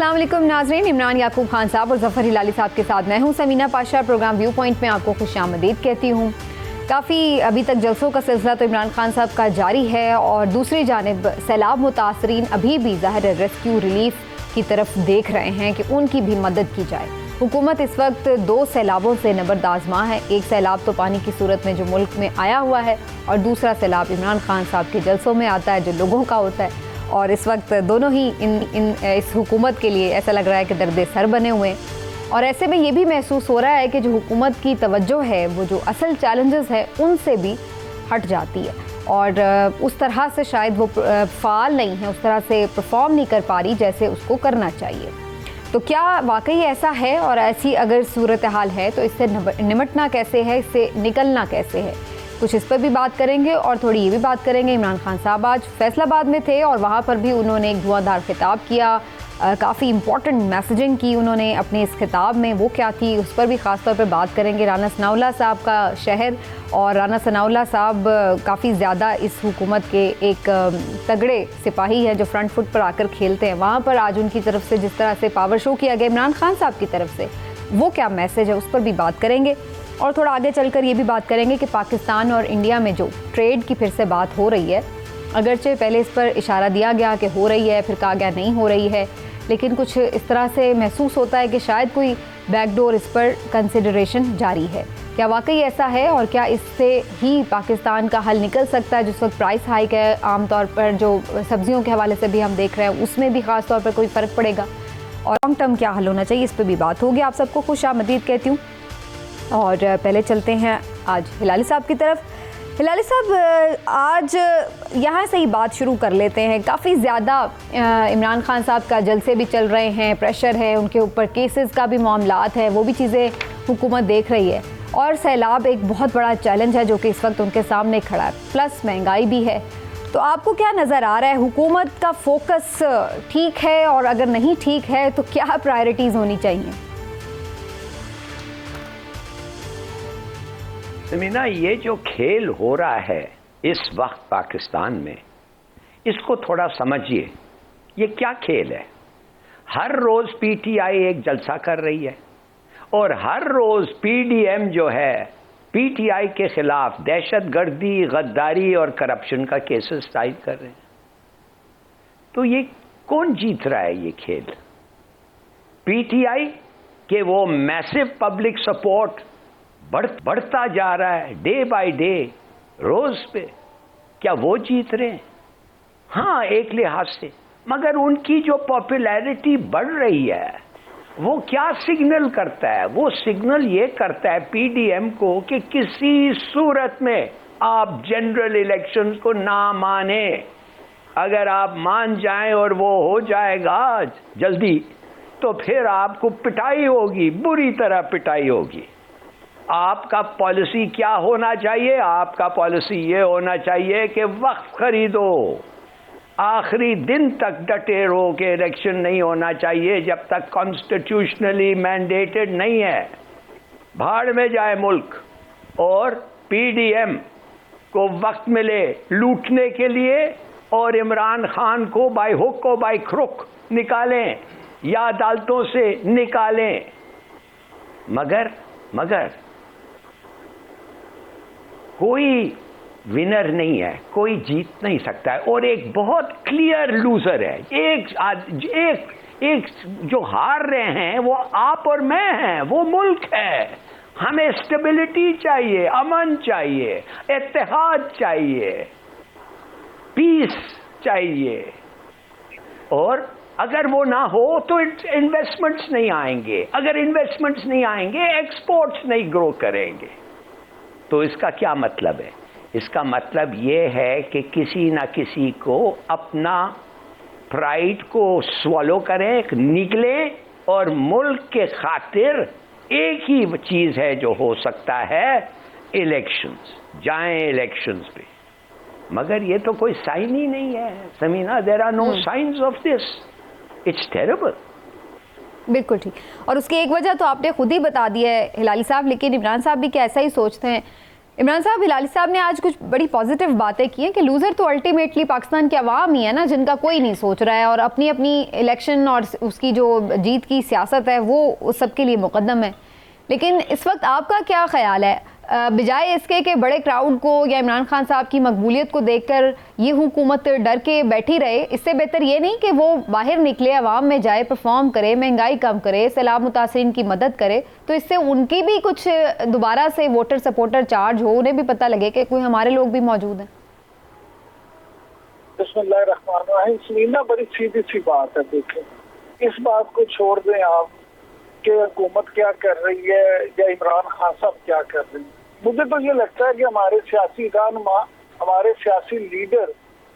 अस्सलाम वालेकुम नाज़रीन, इमरान याकूब खान साहब और ज़फ़र हिलाली साहब के साथ मैं हूं Samina Pasha. Program viewpoint में आपको खुशामदीद कहती हूं। काफ़ी अभी तक जलसों का सिलसिला तो इमरान खान साहब का जारी है और दूसरी जानिब सैलाब मुतासरीन अभी भी ज़ाहिर रेस्क्यू रिलीफ की तरफ देख रहे हैं कि उनकी भी मदद की जाए। हुकूमत इस वक्त दो सैलाबों से नबर्द आज़मा है। एक सैलाब तो पानी की सूरत में जो मुल्क में आया हुआ है और दूसरा सैलाब इमरान खान साहब के जलसों में आता है जो लोगों का होता है। और इस वक्त दोनों ही इस हुकूमत के लिए ऐसा लग रहा है कि दर्द सर बने हुए हैं और ऐसे में ये भी महसूस हो रहा है कि जो हुकूमत की तवज्जो है वो जो असल चैलेंजेस है उनसे भी हट जाती है और उस तरह से शायद वो फ़ाल नहीं है, उस तरह से परफॉर्म नहीं कर पा रही जैसे उसको करना चाहिए। तो क्या वाकई ऐसा है और ऐसी अगर सूरत हाल है तो इससे निमटना कैसे है, इससे निकलना कैसे है, कुछ इस पर भी बात करेंगे और थोड़ी ये भी बात करेंगे। इमरान खान साहब आज फैसलाबाद में थे और वहाँ पर भी उन्होंने एक धुआंधार खिताब किया, काफ़ी इम्पोर्टेंट मैसेजिंग की उन्होंने अपने इस खिताब में। वो क्या थी उस पर भी ख़ास तौर पर बात करेंगे। राना सनाउल्लाह साहब का शहर और राना सनाउल्लाह साहब काफ़ी ज़्यादा इस हुकूमत के एक तगड़े सिपाही हैं जो फ्रंट फुट पर आकर खेलते हैं। वहाँ पर आज उनकी तरफ से जिस तरह से पावर शो किया गया इमरान खान साहब की तरफ से, वो क्या मैसेज है उस पर भी बात करेंगे। और थोड़ा आगे चलकर ये भी बात करेंगे कि पाकिस्तान और इंडिया में जो ट्रेड की फिर से बात हो रही है, अगरचे पहले इस पर इशारा दिया गया कि हो रही है, फिर कहा गया नहीं हो रही है, लेकिन कुछ इस तरह से महसूस होता है कि शायद कोई बैकडोर इस पर कंसिडरेशन जारी है। क्या वाकई ऐसा है और क्या इससे ही पाकिस्तान का हल निकल सकता है? जिस वक्त प्राइस हाइक है आमतौर पर जो सब्जियों के हवाले से भी हम देख रहे हैं उसमें भी ख़ास तौर पर कोई फ़र्क पड़ेगा और लॉन्ग टर्म क्या हल होना चाहिए, इस पर भी बात होगी। आप सबको खुशामदीद कहती हूँ और पहले चलते हैं आज हिलाली साहब की तरफ। हिलाली साहब, आज यहाँ से ही बात शुरू कर लेते हैं। काफ़ी ज़्यादा इमरान खान साहब का जलसे भी चल रहे हैं, प्रेशर है उनके ऊपर, केसेस का भी मामलात है, वो भी चीज़ें हुकूमत देख रही है और सैलाब एक बहुत बड़ा चैलेंज है जो कि इस वक्त उनके सामने खड़ा है, प्लस महंगाई भी है। तो आपको क्या नज़र आ रहा है, हुकूमत का फोकस ठीक है और अगर नहीं ठीक है तो क्या प्रायोरिटीज़ होनी चाहिए? समीना, ये जो खेल हो रहा है इस वक्त पाकिस्तान में, इसको थोड़ा समझिए। ये क्या खेल है? हर रोज पीटीआई एक जलसा कर रही है और हर रोज पीडीएम जो है पीटीआई के खिलाफ दहशतगर्दी, गद्दारी और करप्शन का केसेस दायर कर रहे हैं। तो ये कौन जीत रहा है ये खेल? पीटीआई के वो मैसिव पब्लिक सपोर्ट बढ़ता जा रहा है डे बाय डे, रोज पे, क्या वो जीत रहे हैं? हाँ, एक लिहाज से, मगर उनकी जो पॉपुलैरिटी बढ़ रही है वो क्या सिग्नल करता है? वो सिग्नल ये करता है पीडीएम को कि किसी सूरत में आप जनरल इलेक्शंस को ना माने। अगर आप मान जाएं और वो हो जाएगा जल्दी तो फिर आपको पिटाई होगी, बुरी तरह पिटाई होगी। आपका पॉलिसी क्या होना चाहिए? आपका पॉलिसी ये होना चाहिए कि वक्त खरीदो, आखिरी दिन तक डटे रहो कि इलेक्शन नहीं होना चाहिए जब तक कॉन्स्टिट्यूशनली मैंडेटेड नहीं है। भाड़ में जाए मुल्क और पीडीएम को वक्त मिले लूटने के लिए और इमरान खान को बाय हुक और बाय क्रुक निकालें या अदालतों से निकालें। मगर कोई विनर नहीं है, कोई जीत नहीं सकता है और एक बहुत क्लियर लूजर है। एक जो हार रहे हैं वो आप और मैं हैं, वो मुल्क है। हमें स्टेबिलिटी चाहिए, अमन चाहिए, इत्तेहाद चाहिए, पीस चाहिए और अगर वो ना हो तो इन्वेस्टमेंट्स नहीं आएंगे, अगर इन्वेस्टमेंट्स नहीं आएंगे एक्सपोर्ट्स नहीं ग्रो करेंगे। तो इसका क्या मतलब है? इसका मतलब ये है कि किसी ना किसी को अपना प्राइड को स्वॉलो करें, निकले और मुल्क के खातिर एक ही चीज है जो हो सकता है, इलेक्शंस। जाएं इलेक्शंस पे। मगर ये तो कोई साइन ही नहीं है Samina, there are no science of this, it's terrible. बिल्कुल ठीक। और उसकी एक वजह तो आपने खुद ही बता दी है हिलाली साहब, लेकिन इमरान साहब भी क्या ऐसा ही सोचते हैं इमरान साहब, हिलाली साहब ने आज कुछ बड़ी पॉजिटिव बातें की हैं कि लूज़र तो अल्टीमेटली पाकिस्तान की आवाम ही है ना, जिनका कोई नहीं सोच रहा है और अपनी अपनी इलेक्शन और उसकी जो जीत की सियासत है वो उस सबके लिए मुकद्दम है। लेकिन इस वक्त आपका क्या ख्याल है, बजाय इसके कि बड़े क्राउड को या इमरान खान साहब की मकबूलियत को देखकर ये हुकूमत डर के बैठी रहे, इससे बेहतर ये नहीं कि वो बाहर निकले, आवाम में जाए, परफॉर्म करे, महंगाई कम करे, सैलाब मुतासरीन की मदद करे, तो इससे उनकी भी कुछ दोबारा से वोटर सपोर्टर चार्ज हो, उन्हें भी पता लगे कि कोई हमारे लोग भी मौजूद हैं। बिस्मिल्लाहिर्रहमानिर्रहीम। समीना, बड़ी सीधी सी बात है। देखें, इस बात को छोड़ दें आप कि हुकूमत क्या कर रही है या इमरान खान साहब क्या कर रहे हैं। मुझे तो ये लगता है कि हमारे सियासी रहनुमा, हमारे सियासी लीडर,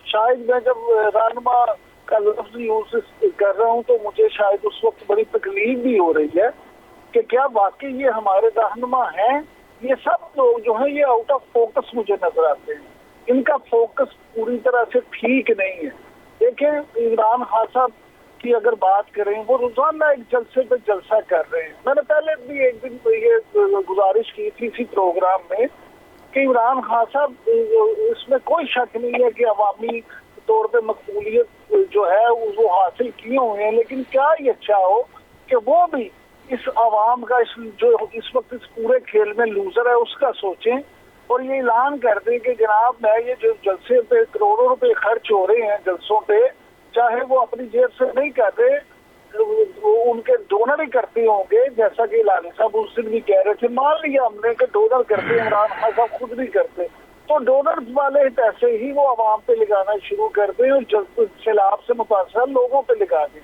शायद मैं जब रहनुमा का लफ्ज यूज कर रहा हूँ तो मुझे शायद उस वक्त बड़ी तकलीफ भी हो रही है कि क्या वाकई ये हमारे रहनुमा हैं। ये सब लोग जो हैं ये आउट ऑफ फोकस मुझे नजर आते हैं। इनका फोकस पूरी तरह से ठीक नहीं है। देखें, इमरान खान साहब की अगर बात करें, वो रोजाना एक जलसे पे जलसा कर रहे हैं। मैंने पहले भी एक दिन ये गुजारिश की थी इसी प्रोग्राम में कि इमरान खान साहब, इसमें कोई शक नहीं है कि अवामी तौर पे मकबूलियत जो है वो हासिल किए हुए हैं, लेकिन क्या ये अच्छा हो कि वो भी इस अवाम का जो इस वक्त इस पूरे खेल में लूजर है उसका सोचें और ये ऐलान कर दें कि जनाब, मैं ये जो जलसे पे करोड़ों रुपए खर्च हो रहे हैं जलसों पे, चाहे वो अपनी जेब से नहीं कर रहे, उनके डोनर ही करते होंगे, जैसा कि लाली साहब उस दिन भी कह रहे थे। मान लिया हमने कि डोनर करते, इमरान खान साहब खुद भी करते, तो डोनर्स वाले पैसे ही वो आवाम पे लगाना शुरू कर दें और सैलाब से मुतासर लोगों पे लगा दें।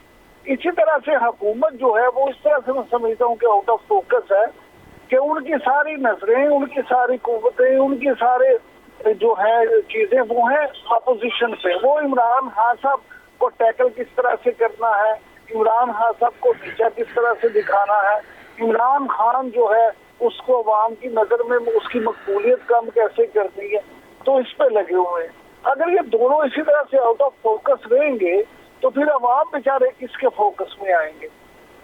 इसी तरह से हुकूमत जो है वो इस तरह से मैं समझता हूँ कि आउट ऑफ फोकस है कि उनकी सारी नजरें, उनकी सारी कुव्वतें, उनकी सारे जो है चीजें वो हैं अपोजिशन पे। वो इमरान खान साहब को टैकल किस तरह से करना है, इमरान खान साहब को नीचा किस तरह से दिखाना है, इमरान खान जो है उसको अवाम की नजर में उसकी मकबूलियत कम कैसे करनी है, तो इस पे लगे हुए हैं। अगर ये दोनों इसी तरह से आउट ऑफ फोकस रहेंगे तो फिर अवाम बेचारे किसके फोकस में आएंगे।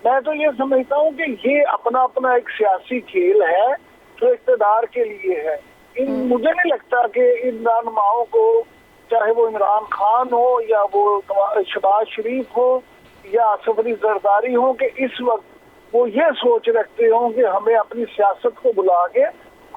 मैं तो ये समझता हूँ कि ये अपना अपना एक सियासी खेल है जो इक़्तिदार के लिए है। मुझे नहीं लगता कि इन रहनुमाओं को, चाहे वो इमरान खान हो या वो शहबाज शरीफ हो या आसिफ अली जरदारी हो, कि इस वक्त वो ये सोच रखते हो कि हमें अपनी सियासत को बुला के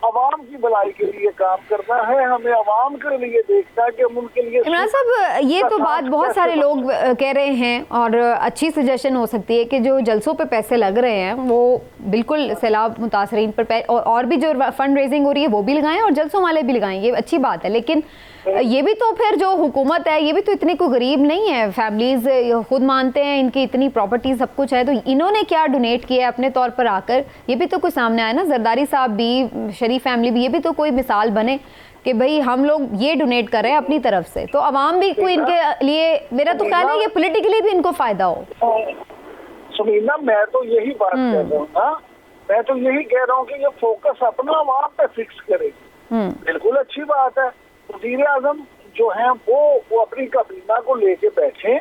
अवाम की भलाई के लिए काम करना है, हमें अवाम के लिए देखना है कि हम उनके लिए। इमरान साहब, ये तो बात बहुत सारे लोग कह रहे हैं और अच्छी सजेशन हो सकती है कि जो जलसों पे पैसे लग रहे हैं वो बिल्कुल सैलाब मुतासरीन पर और भी जो फंड रेजिंग हो रही है वो भी लगाएं और जलसों वाले भी लगाएं, ये अच्छी बात है। लेकिन ये भी तो फिर जो हुकूमत है ये भी तो इतनी कोई गरीब नहीं है, फैमिलीज खुद मानते हैं इनकी इतनी प्रॉपर्टी सब कुछ है, तो इन्होंने क्या डोनेट किया है अपने तौर पर आकर, ये भी तो कुछ सामने आया ना। जरदारी साहब भी, शरीफ फैमिली भी, ये भी तो कोई मिसाल बने कि भाई हम लोग ये डोनेट कर रहे हैं अपनी तरफ से, तो अवाम भी कोई इनके लिए, मेरा तो ख्याल है ये पॉलिटिकली भी इनको फायदा हो। सुनीना, मैं तो यही बात कह रहा हूँ ना, मैं तो यही कह रहा हूँ कि ये फोकस अपना अवाम पे फिक्स करे। बिल्कुल अच्छी बात है, वज़ीर आज़म जो है वो अपनी काबीना को लेके बैठे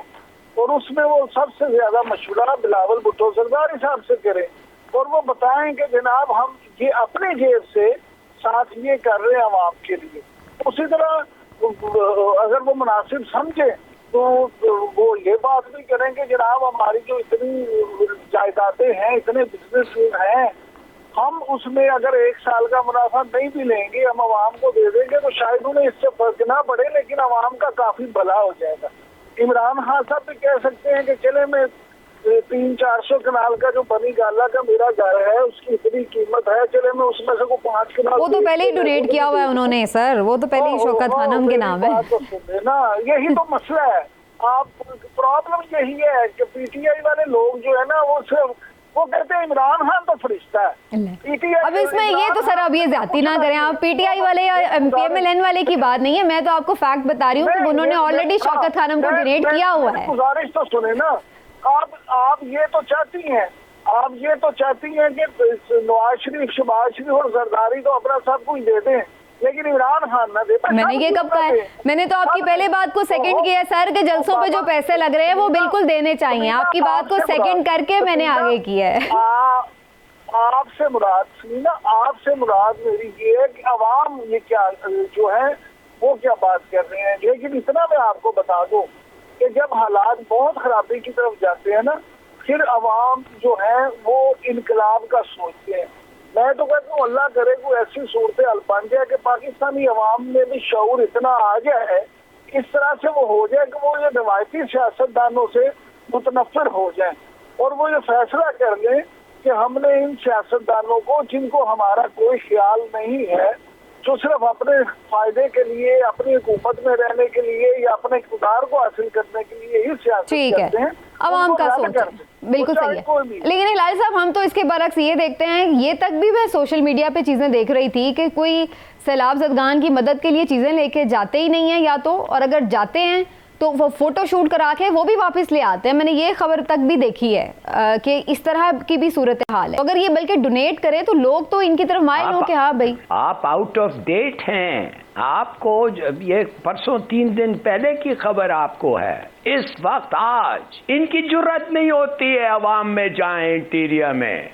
और उसमें वो सबसे ज्यादा मशवरा बिलावल भुट्टो जरदारी साहब से करें और वो बताएं कि जनाब हम ये अपने जेब से साथ ये कर रहे हैं आवाम के लिए। उसी तरह अगर वो मुनासिब समझे तो वो ये बात भी करें कि जनाब हमारी जो इतनी जायदादें हैं, इतने बिजनेस हैं, हम उसमें अगर 1 साल का मुनाफा नहीं भी लेंगे, हम आवाम को दे देंगे तो शायद उन्हें इससे फर्क ना पड़े, लेकिन आवाम का काफी भला हो जाएगा। इमरान खान साहब भी कह सकते हैं कि चले मैं 300-400 कनाल का जो बनी गाला का मेरा घर है उसकी इतनी कीमत है, चले मैं उसमें से को 5 कनाल, वो तो पहले ही डोनेट किया हुआ है उन्होंने सर, वो तो पहले ही शौकत खानम के नाम है ना। यही तो मसला है। आप प्रॉब्लम यही है कि पीटीआई वाले लोग जो है ना वो कहते हैं इमरान खान तो फरिश्ता है। अब इसमें ये तो सर अब ये ज्यादती ना करें आप, पीटीआई वाले या पीएमएलएन वाले की बात नहीं है, मैं तो आपको फैक्ट बता रही हूँ कि उन्होंने ऑलरेडी शौकत खानम को डोनेट किया हुआ है। गुजारिश तो सुने ना, आप ये तो चाहती हैं, आप ये तो चाहती हैं कि नवाज शरीफ, शहबाज शरीफ और जरदारी तो अपना सब कुछ दे दें, लेकिन इमरान खान ना दे। मैंने ये कब कहा है? मैंने तो आपकी पहले बात को सेकंड किया सर के जलसों पे जो पैसे लग रहे हैं वो बिल्कुल देने चाहिए, आपकी बात को सेकंड करके मैंने आगे किया है। आपसे मुराद समीना, आपसे मुराद मेरी ये है कि अवाम ये क्या जो है वो क्या बात कर रहे हैं। लेकिन इतना मैं आपको बता दूं कि जब हालात बहुत खराबी की तरफ जाते हैं ना, फिर अवाम जो है वो इनकलाब का सोचते हैं। मैं तो कहता हूँ अल्लाह करे कोई ऐसी सूरत हाल बन जाए कि पाकिस्तानी अवाम में भी शऊर इतना आ जाए, इस तरह से वो हो जाए कि वो ये रवायती सियासतदानों से मुतनफर हो जाए और वो ये फैसला कर लें कि हमने इन सियासतदानों को जिनको हमारा कोई ख्याल नहीं है, जो सिर्फ अपने फायदे के लिए, अपनी हुकूमत में रहने के लिए या अपने इक़्तिदार को हासिल करने के लिए ही सियासत करते हैं, अवाम का सोच बिल्कुल सही है। लेकिन हिलाल साहब, हम तो इसके बरक्स ये देखते हैं, ये तक भी मैं सोशल मीडिया पे चीज़ें देख रही थी कि कोई सैलाब ज़दगान की मदद के लिए चीज़ें लेके जाते ही नहीं है या तो, और अगर जाते हैं तो वो फोटो शूट करा के वो भी वापस ले आते हैं। मैंने ये खबर तक भी देखी है कि इस तरह की भी सूरत हाल है। अगर ये बल्कि डोनेट करें तो लोग तो इनकी तरफ माइल हो कि हाँ भाई आप आउट ऑफ डेट हैं। आपको ये परसों 3 दिन पहले की खबर आपको है। इस वक्त आज इनकी जुर्रत नहीं होती है अवाम में जाएं, इंटीरियर में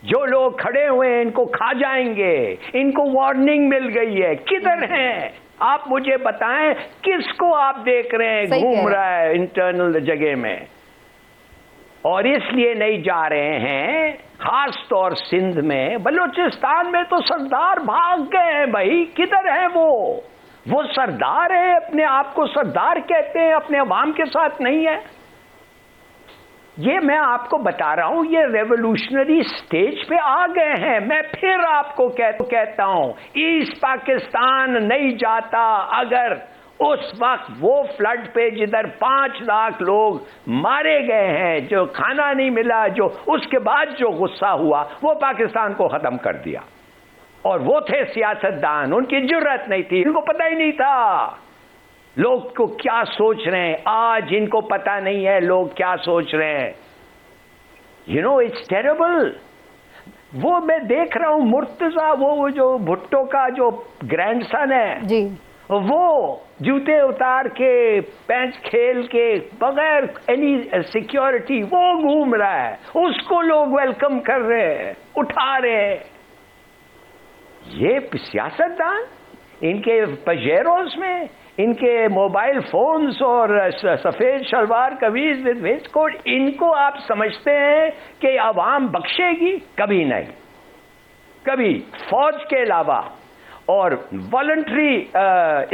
जो लोग खड़े हुए हैं इनको खा जाएंगे, इनको वार्निंग मिल गई है। किधर हैं आप मुझे बताएं, किसको आप देख रहे हैं घूम रहा है इंटरनल जगह में, और इसलिए नहीं जा रहे हैं। खास तौर सिंध में, बलूचिस्तान में तो सरदार भाग गए हैं भाई। किधर है वो सरदार है, अपने आप को सरदार कहते हैं, अपने अवाम के साथ नहीं है। ये मैं आपको बता रहा हूं, ये रेवोल्यूशनरी स्टेज पे आ गए हैं। मैं फिर आपको कहता हूं, ईस्ट पाकिस्तान नहीं जाता अगर उस वक्त वो फ्लड पे जिधर 5 लाख लोग मारे गए हैं, जो खाना नहीं मिला, जो उसके बाद जो गुस्सा हुआ, वो पाकिस्तान को खत्म कर दिया। और वो थे सियासतदान, उनकी जुर्रत नहीं थी, इनको पता ही नहीं था लोग को क्या सोच रहे हैं। आज इनको पता नहीं है लोग क्या सोच रहे हैं। You know it's terrible. वो मैं देख रहा हूं मुर्तजा, वो जो भुट्टो का जो ग्रैंडसन है जी, वो जूते उतार के पैंच खेल के बगैर एनी सिक्योरिटी वो घूम रहा है, उसको लोग वेलकम कर रहे हैं, उठा रहे हैं। ये सियासतदान इनके पजेरोस में, इनके मोबाइल फोन्स और सफेद शलवार कमीज विद वेस्ट कोट, इनको आप समझते हैं कि आवाम बख्शेगी? कभी नहीं, कभी। फौज के अलावा और वॉलंटरी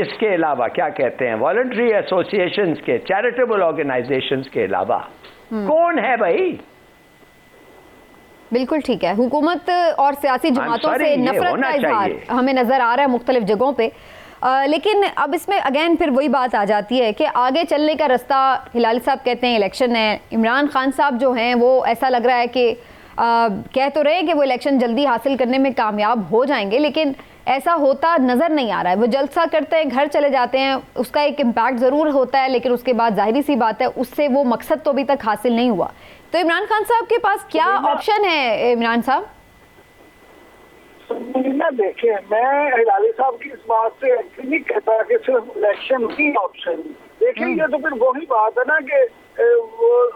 इसके अलावा, क्या कहते हैं, वॉलंटरी एसोसिएशंस के, चैरिटेबल ऑर्गेनाइजेशंस के अलावा कौन है भाई? बिल्कुल ठीक है। हुकूमत और सियासी जमातों से नफरत का इजहार हमें नजर आ रहा है मुख्तलिफ जगहों पे। लेकिन अब इसमें अगेन फिर वही बात आ जाती है कि आगे चलने का रास्ता, हिलाली साहब कहते हैं इलेक्शन है, इमरान खान साहब जो हैं वो ऐसा लग रहा है कि कह तो रहे हैं कि वो इलेक्शन जल्दी हासिल करने में कामयाब हो जाएंगे, लेकिन ऐसा होता नज़र नहीं आ रहा है। वो जलसा करते हैं, घर चले जाते हैं, उसका एक इम्पैक्ट ज़रूर होता है, लेकिन उसके बाद जाहिर सी बात है उससे वो मकसद तो अभी तक हासिल नहीं हुआ। तो इमरान खान साहब के पास क्या ऑप्शन है? इमरान साहब देखिए, मैं हिलाली साहब की इस बात से नहीं कहता कि सिर्फ इलेक्शन ही ऑप्शन। देखिए, ये तो फिर वही बात है ना कि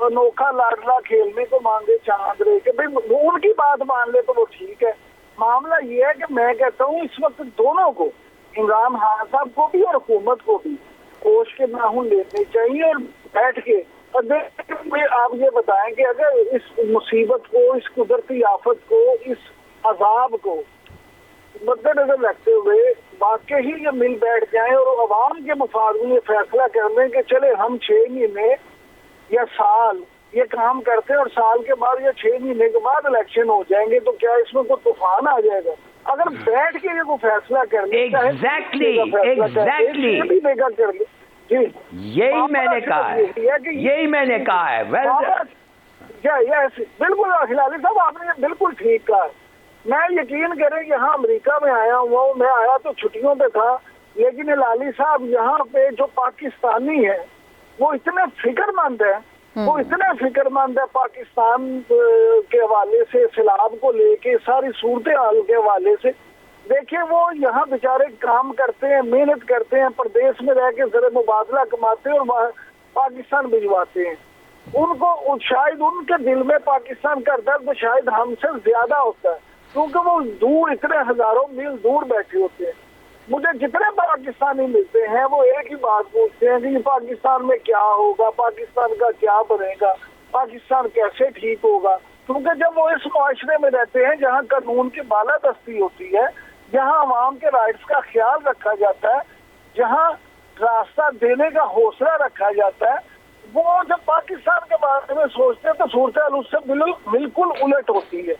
अनोखा लाडला खेलने को मांगे चांद रे, कि भाई उनकी बात मान ले तो वो ठीक है। मामला ये है कि मैं कहता हूँ इस वक्त दोनों को, इमरान खान साहब को भी और हुकूमत को भी, होश के नाखून लेने चाहिए और बैठ के आप ये बताएं कि अगर इस मुसीबत को, इस कुदरती आफत को, इस अजाब को मद्देनजर रखते हुए वाकई ही ये मिल बैठ जाए और अवाम के मफाद में ये फैसला कर लें कि चले हम 6 महीने या साल ये काम करते हैं और साल के बाद या 6 महीने के बाद इलेक्शन हो जाएंगे, तो क्या इसमें कोई तूफान आ जाएगा? अगर बैठ के ये कोई फैसला कर ले, एग्जैक्टली बेगा कर ले जी, यही मैंने कहा है, यही मैंने कहा है। बिल्कुल हिलाली साहब, आपने बिल्कुल ठीक कहा। मैं यकीन करें कि यहाँ अमेरिका में आया हुआ हूँ, मैं आया तो छुट्टियों पे था, लेकिन हिलाली साहब यहाँ पे जो पाकिस्तानी है वो इतने फिक्रमंद है, वो इतने फिक्रमंद है पाकिस्तान के हवाले से, सैलाब को लेके, सारी सूरत हाल के हवाले से। देखिए, वो यहाँ बेचारे काम करते हैं, मेहनत करते हैं, प्रदेश में रह के जरा मुबादला कमाते हैं और पाकिस्तान भिजवाते हैं। उनको शायद उनके दिल में पाकिस्तान का दर्द शायद हमसे ज्यादा होता है, क्योंकि वो दूर, इतने हजारों मील दूर बैठे होते हैं। मुझे जितने पाकिस्तानी मिलते हैं वो एक ही बात पूछते हैं कि पाकिस्तान में क्या होगा, पाकिस्तान का क्या बनेगा, पाकिस्तान कैसे ठीक होगा। क्योंकि जब वो इस मुआशरे में रहते हैं जहाँ कानून की बालादस्ती होती है, जहाँ अवाम के राइट्स का ख्याल रखा जाता है, जहाँ रास्ता देने का हौसला रखा जाता है, वो जब पाकिस्तान के बारे में सोचते हैं तो सूरत उससे बिल्कुल उलट होती है।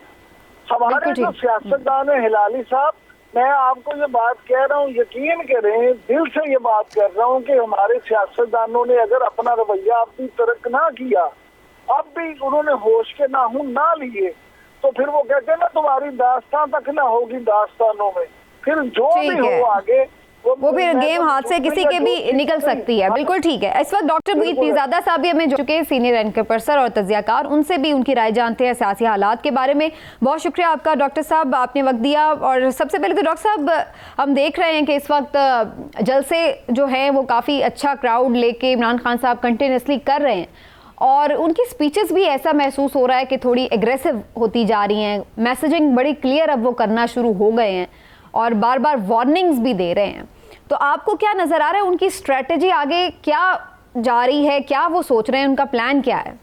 हमारे जो सियासतदान है हिलाली साहब, मैं आपको ये बात कह रहा हूँ, यकीन करें, दिल से ये बात कर रहा हूँ कि हमारे सियासतदानों ने अगर अपना रवैया अब भी तर्क ना किया, अब भी उन्होंने होश के नाखून ना लिए, तो फिर वो कहते हैं ना तुम्हारी दास्तान तक ना होगी दास्तानों में, फिर जो भी हो आगे वो फिर गेम हाथ से किसी के भी निकल सकती है। बिल्कुल ठीक है। इस वक्त डॉक्टर मोईद पीरजादा साहब भी हमें जुड़ चुके हैं, सीनियर एंकर पर्सन और तज्जियाकार, उनसे भी उनकी राय जानते हैं सियासी हालात के बारे में। बहुत शुक्रिया आपका डॉक्टर साहब, आपने वक्त दिया। और सबसे पहले तो डॉक्टर साहब, हम देख रहे हैं कि इस वक्त जलसे जो हैं वो काफ़ी अच्छा क्राउड लेके इमरान खान साहब कंटिन्यूसली कर रहे हैं, और उनकी स्पीचेस भी ऐसा महसूस हो रहा है कि थोड़ी एग्रेसिव होती जा रही हैं, मैसेजिंग बड़ी क्लियर अब वो करना शुरू हो गए हैं और बार बार वार्निंग्स भी दे रहे हैं। तो आपको क्या नजर आ रहा है, उनकी स्ट्रेटेजी आगे क्या जा रही है, क्या वो सोच रहे हैं, उनका प्लान क्या है?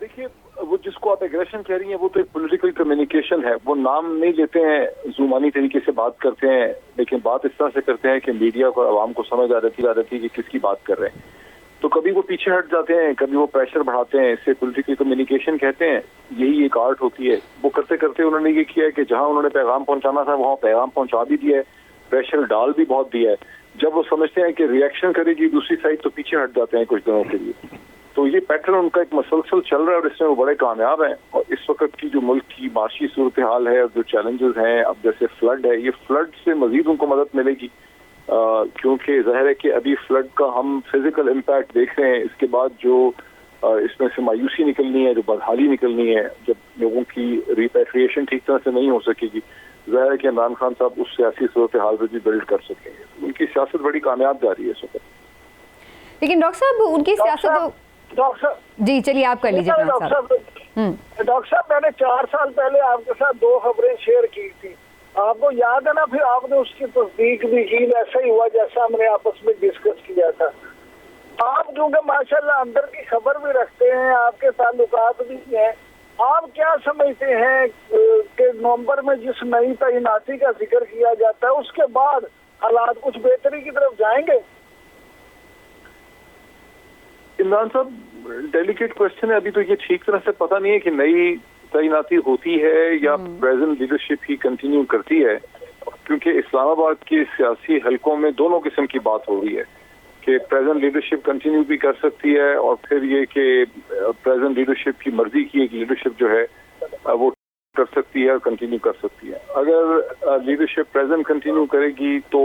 देखिए, वो जिसको आप एग्रेशन कह रही हैं वो तो एक पॉलिटिकल कम्युनिकेशन है। वो नाम नहीं लेते हैं, जुबानी तरीके से बात करते हैं, लेकिन बात इस तरह से करते हैं कि मीडिया को, आवाम को समझ आ रही है कि किसकी बात कर रहे हैं। तो कभी वो पीछे हट जाते हैं, कभी वो प्रेशर बढ़ाते हैं, इससे पॉलिटिकल कम्युनिकेशन कहते हैं। यही एक आर्ट होती है। वो करते करते उन्होंने ये किया है कि जहां उन्होंने पैगाम पहुंचाना था वहां पैगाम पहुंचा भी दिया है, प्रेशर डाल भी बहुत दिया है। जब वो समझते हैं कि रिएक्शन करेगी दूसरी साइड तो पीछे हट जाते हैं कुछ दिनों के लिए। तो ये पैटर्न उनका एक मसलसल चल रहा है और इसमें वो बड़े कामयाब हैं। और इस वक्त की जो मुल्क की माशी सूरत हाल है और जो चैलेंजेस हैं, अब जैसे फ्लड है, ये फ्लड से मजीद उनको मदद मिलेगी, क्योंकि जाहिर है कि अभी फ्लड का हम फिजिकल इम्पैक्ट देख रहे हैं। इसके बाद जो इसमें से मायूसी निकलनी है, जो बदहाली निकलनी है, जब लोगों की रिपैट्रिएशन ठीक तरह से नहीं हो सकेगी, जाहिर है कि इमरान खान साहब उस सियासी सूरत हाल पर भी बिल्ड कर सकेंगे। उनकी सियासत बड़ी कामयाब जा रही है इस वक्त। लेकिन डॉक्टर साहब, उनकी सियासत जी, चलिए आप कर लीजिए। डॉक्टर साहब, मैंने 4 साल पहले आपके साथ 2 खबरें शेयर की थी, आपको याद है ना? फिर आपने उसकी तस्दीक भी की, ऐसा ही हुआ जैसा हमने आपस में डिस्कस किया था। आप क्योंकि माशाल्लाह अंदर की खबर भी रखते हैं, आपके ताल्लुकात भी हैं, आप क्या समझते हैं कि नवंबर में जिस नई तैनाती का जिक्र किया जाता है उसके बाद हालात कुछ बेहतरी की तरफ जाएंगे? इमरान साहब, डेलिकेट क्वेश्चन है। अभी तो ये ठीक तरह से पता नहीं है कि नई तैनाती होती है या प्रेजेंट लीडरशिप ही कंटिन्यू करती है, क्योंकि इस्लामाबाद के सियासी हलकों में दोनों किस्म की बात हो रही है कि प्रेजेंट लीडरशिप कंटिन्यू भी कर सकती है और फिर ये कि प्रेजेंट लीडरशिप की मर्जी की एक लीडरशिप जो है वो कर सकती है और कंटिन्यू कर सकती है। अगर लीडरशिप प्रेजेंट कंटिन्यू करेगी तो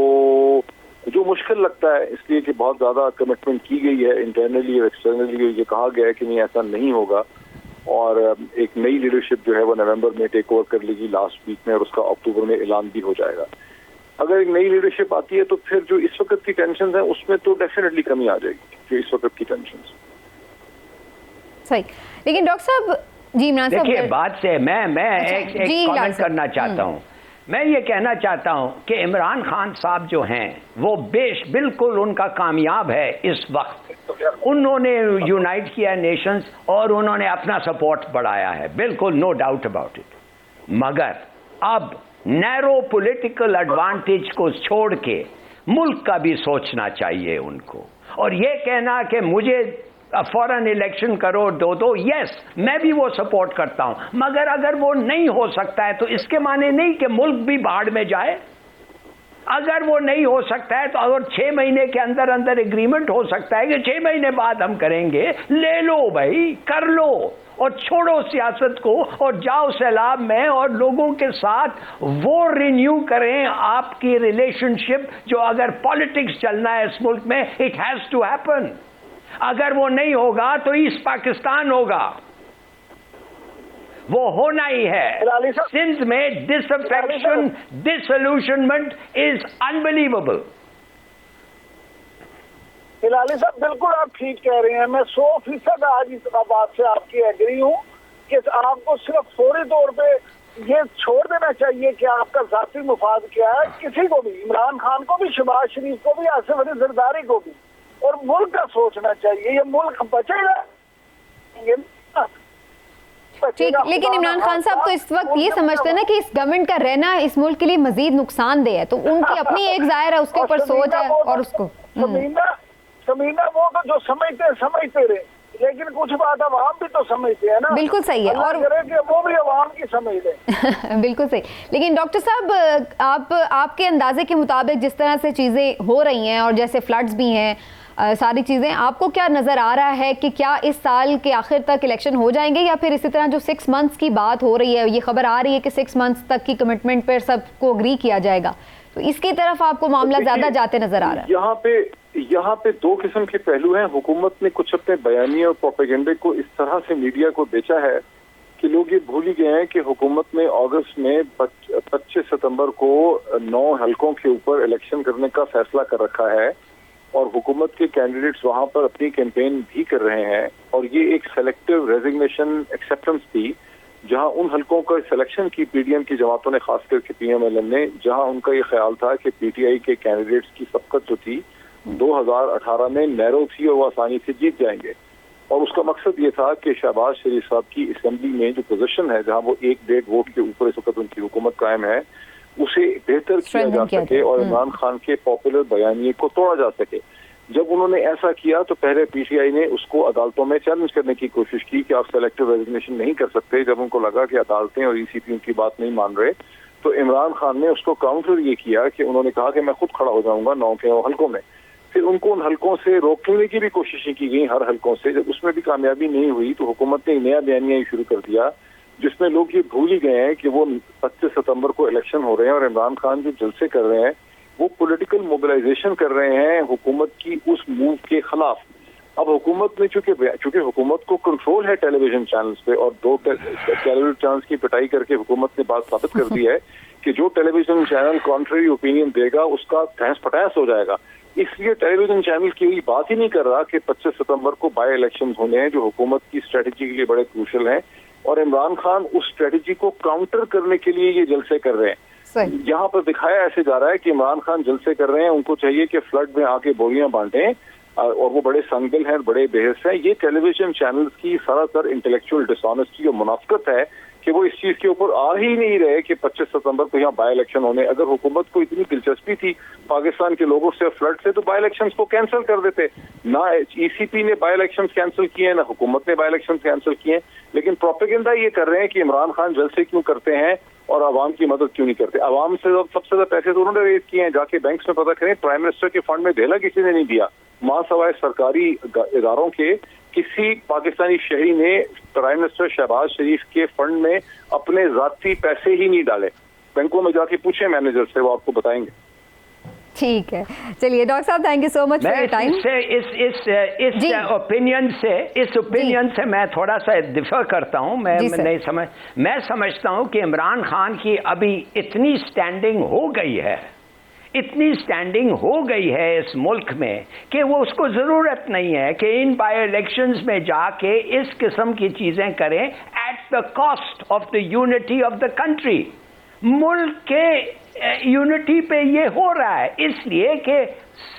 जो मुश्किल लगता है, इसलिए कि बहुत ज़्यादा कमिटमेंट की गई है इंटरनली और एक्सटर्नली, ये कहा गया है कि नहीं ऐसा नहीं होगा और एक नई लीडरशिप जो है वो नवंबर में टेक ओवर कर लेगी लास्ट वीक में और उसका अक्टूबर में ऐलान भी हो जाएगा। अगर एक नई लीडरशिप आती है तो फिर जो इस वक्त की टेंशन है उसमें तो डेफिनेटली कमी आ जाएगी, जो इस वक्त की टेंशन। सही। लेकिन डॉक्टर साहब जी, इमरान साहब देखिए, बात से मैं एक कमेंट करना चाहता हूँ। मैं ये कहना चाहता हूँ कि इमरान खान साहब जो हैं वो बिल्कुल उनका कामयाब है इस वक्त। उन्होंने यूनाइट किया नेशंस और उन्होंने अपना सपोर्ट बढ़ाया है, बिल्कुल नो डाउट अबाउट इट। मगर अब नैरो पॉलिटिकल एडवांटेज को छोड़ के मुल्क का भी सोचना चाहिए उनको। और ये कहना कि मुझे फॉरेन इलेक्शन करो दो, यस मैं भी वो सपोर्ट करता हूं, मगर अगर वो नहीं हो सकता है तो इसके माने नहीं कि मुल्क भी बाढ़ में जाए। अगर वो नहीं हो सकता है तो अगर 6 महीने के अंदर अंदर एग्रीमेंट हो सकता है कि 6 महीने बाद हम करेंगे, ले लो भाई, कर लो और छोड़ो सियासत को और जाओ सैलाब में और लोगों के साथ वो रिन्यू करें आपकी रिलेशनशिप। जो अगर पॉलिटिक्स चलना है इस मुल्क में, इट हैज टू हैपन। अगर वो नहीं होगा तो ईस्ट पाकिस्तान होगा, वो होना ही है। सिंध में डिसअफेक्शन, डिसोल्यूशनमेंट इज अनबिलीवेबल। हिलाली साहब बिल्कुल आप ठीक कह रहे हैं, मैं 100% आज इस बात से आपकी एग्री हूँ कि आपको सिर्फ फौरी तौर पे ये छोड़ देना चाहिए कि आपका जाती मुफाद क्या है, किसी को भी, इमरान खान को भी, शहबाज शरीफ को भी, आसिफ अली जरदारी को भी, और मुल्क का सोचना चाहिए। ये मुल्क बचेगा ठीक, लेकिन इमरान खान साहब तो इस वक्त ये समझते हैं ना कि इस गवर्नमेंट का रहना इस मुल्क के लिए मजीद नुकसानदेह है, तो उनकी अपनी एक जाहिर है उसके ऊपर सोच है और उसको समीना वो तो जो समझते रहे, लेकिन कुछ बात अवाम भी तो समझते हैं ना। बिल्कुल सही है, और वो भी अवाम की समझ ले। बिल्कुल सही। लेकिन डॉक्टर साहब आपके अंदाजे के मुताबिक जिस तरह से चीज़ें हो रही हैं और जैसे फ्लड्स भी हैं, सारी चीज़ें, आपको क्या नज़र आ रहा है कि क्या इस साल के आखिर तक इलेक्शन हो जाएंगे, या फिर इसी तरह जो 6 मंथ्स की बात हो रही है, ये खबर आ रही है कि 6 मंथ्स तक की कमिटमेंट पर सबको अग्री किया जाएगा, तो इसकी तरफ आपको मामला ज़्यादा जाते नज़र आ रहा है? यहाँ पे दो किस्म के पहलू हैं। हुकूमत ने कुछ अपने बयानिए और प्रोपेगेंडे को इस तरह से मीडिया को बेचा है कि लोग ये भूल ही गए हैं कि हुकूमत ने अगस्त में 25 सितंबर को 9 हलकों के ऊपर इलेक्शन करने का फैसला कर रखा है, और हुकूमत के कैंडिडेट्स वहां पर अपनी कैंपेन भी कर रहे हैं, और ये एक सेलेक्टिव रेजिग्नेशन एक्सेप्टेंस थी, जहां उन हलकों का सिलेक्शन की पीडीएम की जमातों ने, खास करके पीएमएलएन ने, जहां उनका ये ख्याल था कि पीटीआई के कैंडिडेट्स की सबकत जो थी 2018 में नैरो थी और वो आसानी से जीत जाएंगे, और उसका मकसद ये था कि शहबाज शरीफ साहब की असेंबली में जो पोजीशन है, जहां वो 1-1.5 वोट के ऊपर इस वक्त उनकी हुकूमत कायम है, उसे बेहतर किया जा सके और इमरान खान के पॉपुलर बयानिए को तोड़ा जा सके। जब उन्होंने ऐसा किया तो पहले पीटीआई ने उसको अदालतों में चैलेंज करने की कोशिश की कि आप सेलेक्टिव रेजिग्नेशन नहीं कर सकते। जब उनको लगा कि अदालतें और ईसीपी उनकी बात नहीं मान रहे, तो इमरान खान ने उसको काउंटर ये किया कि उन्होंने कहा कि मैं खुद खड़ा हो जाऊंगा 9 के 9 हलकों में। फिर उनको उन हलकों से रोकने की भी कोशिशें की गई, हर हलकों से। जब उसमें भी कामयाबी नहीं हुई तो हुकूमत ने नया बयानिया शुरू कर दिया, जिसमें लोग ये भूल ही गए हैं कि वो 25 सितंबर को इलेक्शन हो रहे हैं और इमरान खान जो जलसे कर रहे हैं वो पॉलिटिकल मोबिलाइजेशन कर रहे हैं हुकूमत की उस मूव के खिलाफ। अब हुकूमत ने चूंकि हुकूमत को कंट्रोल है टेलीविजन चैनल्स पे, और 2 टेलीविजन चैनल्स की पिटाई करके हुकूमत ने बात साबित कर दी है कि जो टेलीविजन चैनल कॉन्ट्ररी ओपिनियन देगा उसका तहस पटास हो जाएगा। इसलिए टेलीविजन चैनल की बात ही नहीं कर रहा कि 25 सितंबर को बाई इलेक्शन होने हैं, जो हुकूमत की स्ट्रेटेजी के लिए बड़े क्रूशल हैं, और इमरान खान उस स्ट्रेटेजी को काउंटर करने के लिए ये जलसे कर रहे हैं। यहाँ पर दिखाया ऐसे जा रहा है कि इमरान खान जलसे कर रहे हैं, उनको चाहिए कि फ्लड में आके बोरियां बांटें, और वो बड़े संगल हैं, बड़े बेहस हैं। ये टेलीविजन चैनल्स की सरासर इंटेलेक्चुअल डिसऑनेस्टी और मुनाफिकत है कि वो इस चीज के ऊपर आ ही नहीं रहे कि 25 सितंबर को यहाँ बाई इलेक्शन होने। अगर हुकूमत को इतनी दिलचस्पी थी पाकिस्तान के लोगों से फ्लड से, तो बाई इलेक्शन को कैंसिल कर देते। ना ईसीपी ने बाई इलेक्शन कैंसिल किए, ना हुकूमत ने बाई इलेक्शन कैंसिल किए, लेकिन प्रोपेगेंडा ये कर रहे हैं कि इमरान खान जलसे क्यों करते हैं और आवाम की मदद क्यों नहीं करते। आवाम से सबसे ज्यादा पैसे तो उन्होंने रेज किए हैं, जाके बैंक में पता करें, प्राइम मिनिस्टर के फंड में धेला किसी ने नहीं दिया। मां सवाए सरकारी इदारों के किसी पाकिस्तानी शहरी ने प्राइम मिनिस्टर शहबाज शरीफ के फंड में अपने जाती पैसे ही नहीं डाले। बैंकों में जाके पूछे मैनेजर से, वो आपको बताएंगे। ठीक है, चलिए डॉक्टर साहब, thank you so much for your time. इस ओपिनियन से मैं थोड़ा सा डिफर करता हूं। मैं समझता हूं कि इमरान खान की अभी इतनी स्टैंडिंग हो गई है इस मुल्क में कि वो उसको जरूरत नहीं है कि इन बाय इलेक्शंस में जाके इस किस्म की चीजें करें at the cost of the unity of the country. मुल्क के यूनिटी पे ये हो रहा है, इसलिए कि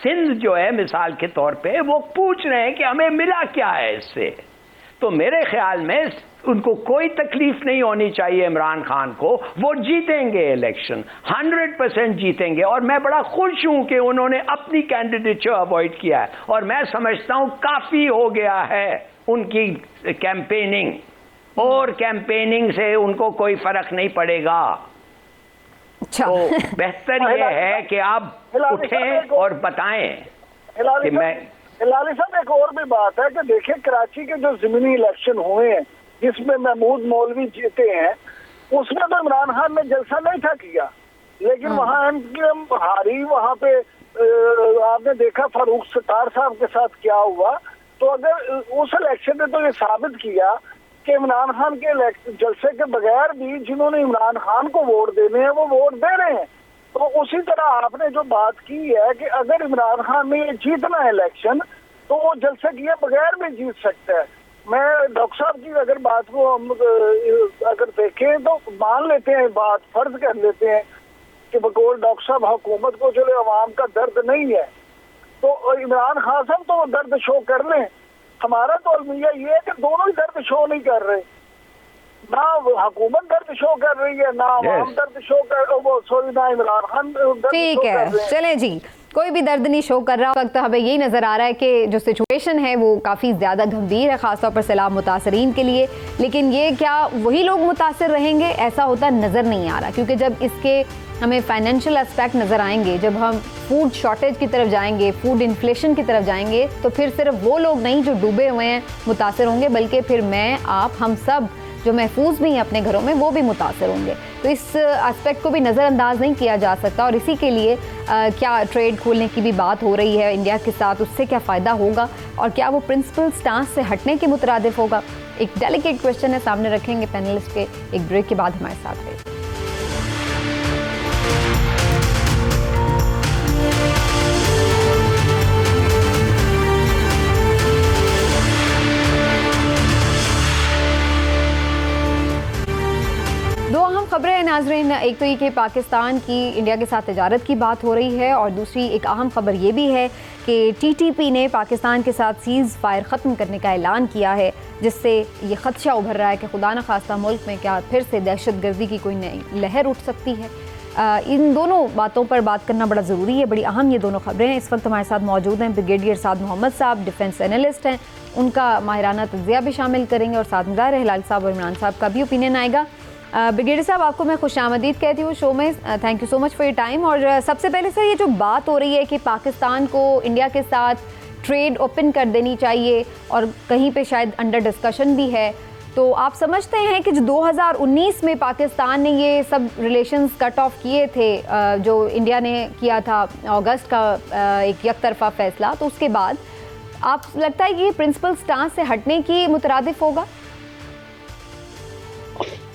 सिंध जो है मिसाल के तौर पे वो पूछ रहे हैं कि हमें मिला क्या है इससे। तो मेरे ख्याल में उनको कोई तकलीफ नहीं होनी चाहिए इमरान खान को। वो जीतेंगे इलेक्शन, 100% जीतेंगे, और मैं बड़ा खुश हूं कि उन्होंने अपनी कैंडिडेटचर अवॉइड किया है, और मैं समझता हूं काफी हो गया है उनकी कैंपेनिंग, और कैंपेनिंग से उनको कोई फर्क नहीं पड़ेगा। अच्छा। तो बेहतर यह है कि आप उठें और बताएं कि मैं। हिलाली साहब, एक और भी बात है कि देखिए, कराची के जो ज़मीनी इलेक्शन हुए हैं जिसमें महमूद मौलवी जीते हैं, उसमें तो इमरान खान ने जलसा नहीं था किया, लेकिन वहाँ एमक्यूएम हारी। वहाँ पे आपने देखा फारूक सत्तार साहब के साथ क्या हुआ। तो अगर उस इलेक्शन ने तो ये साबित किया कि इमरान खान के जलसे के बगैर भी जिन्होंने इमरान खान को वोट देने हैं वो वोट दे रहे हैं। तो उसी तरह आपने जो बात की है कि अगर इमरान खान ने जीतना है इलेक्शन तो वो जलसे किए बगैर भी जीत सकता है। मैं डॉक्टर साहब की अगर बात को हम अगर देखें तो मान लेते हैं, बात फर्ज कर लेते हैं कि बकौल डॉक्टर साहब हुकूमत को चले अवाम का दर्द नहीं है, तो इमरान खान साहब तो वो दर्द शो कर लें। हमारा तो अलमिया ये है कि दोनों ही दर्द शो नहीं कर रहे, ना हुकूमत दर्द शो कर रही है, ना अवाम दर्द शो कर, वो सॉरी, ना इमरान खान दर्द ठीक शो कर है, रहे हैं। चलें जी, कोई भी दर्द नहीं शो कर रहा। वक्त हमें यही नज़र आ रहा है कि जो सिचुएशन है वो काफ़ी ज़्यादा गंभीर है, ख़ासतौर पर सैलाब मुतासरीन के लिए। लेकिन ये क्या वही लोग मुतासर रहेंगे, ऐसा होता नज़र नहीं आ रहा, क्योंकि जब इसके हमें फाइनेंशियल एस्पेक्ट नज़र आएंगे, जब हम फूड शॉर्टेज की तरफ जाएंगे, फूड इन्फ्लेशन की तरफ जाएंगे, तो फिर सिर्फ वो लोग नहीं जो डूबे हुए हैं मुतासर होंगे, बल्कि फिर मैं, आप, हम सब जो महफूज भी हैं अपने घरों में, वो भी मुतासर होंगे। तो इस एस्पेक्ट को भी नज़रअंदाज नहीं किया जा सकता। और इसी के लिए क्या ट्रेड खोलने की भी बात हो रही है इंडिया के साथ, उससे क्या फ़ायदा होगा और क्या वो प्रिंसिपल स्टांस से हटने के मुतरादिफ होगा, एक डेलिकेट क्वेश्चन है, सामने रखेंगे पैनलिस्ट के। एक ब्रेक के बाद हमारे साथ रहे। दो अहम खबरें हैं नाजरीन, एक तो ये कि पाकिस्तान की इंडिया के साथ तिजारत की बात हो रही है, और दूसरी एक अहम खबर ये भी है कि TTP ने पाकिस्तान के साथ सीज़ फायर ख़त्म करने का ऐलान किया है, जिससे ये ख़दशा उभर रहा है कि खुदा न खास्ता मुल्क में क्या फिर से दहशत गर्दी की कोई नई लहर उठ सकती है। इन दोनों बातों पर बात करना बड़ा ज़रूरी है, बड़ी अहम ये दोनों खबरें हैं। इस वक्त हमारे साथ मौजूद हैं ब्रिगेडियर साद मोहम्मद साहब, डिफेंस एनालिस्ट हैं, उनका माहिराना तज्ज़िया भी शामिल करेंगे, और साथ ज़ाहिर हिलाल साहब और इमरान साहब का भी ओपिनियन आएगा। ब्रिगेडियर साहब, आपको मैं खुशामदीद कहती हूँ शो में, thank you so much for your time. और सबसे पहले सर, ये जो बात हो रही है कि पाकिस्तान को इंडिया के साथ ट्रेड ओपन कर देनी चाहिए और कहीं पे शायद अंडर डिस्कशन भी है, तो आप समझते हैं कि जो 2019 में पाकिस्तान ने ये सब रिलेशंस कट ऑफ किए थे, जो इंडिया ने किया था अगस्त का एक यकतरफा फैसला, तो उसके बाद आप लगता है कि ये प्रिंसिपल स्टांस से हटने की मुतरादिफ होगा?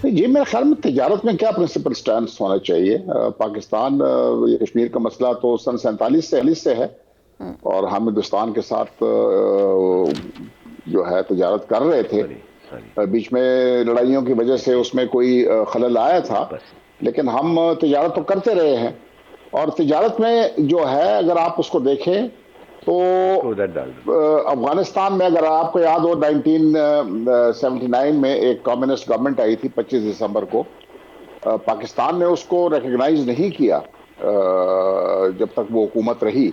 ये मेरे ख्याल में तिजारत में क्या प्रिंसिपल स्टैंड होना चाहिए। पाकिस्तान कश्मीर का मसला तो सन 47 से है, और हम हिंदुस्तान के साथ जो है तिजारत कर रहे थे। बीच में लड़ाइयों की वजह से उसमें कोई खलल आया था, लेकिन हम तिजारत तो करते रहे हैं। और तिजारत में जो है, अगर आप उसको देखें तो अफगानिस्तान में, अगर आपको याद हो, 1979 में एक कम्युनिस्ट गवर्नमेंट आई थी 25 दिसंबर को। पाकिस्तान ने उसको रिकग्नाइज नहीं किया जब तक वो हुकूमत रही,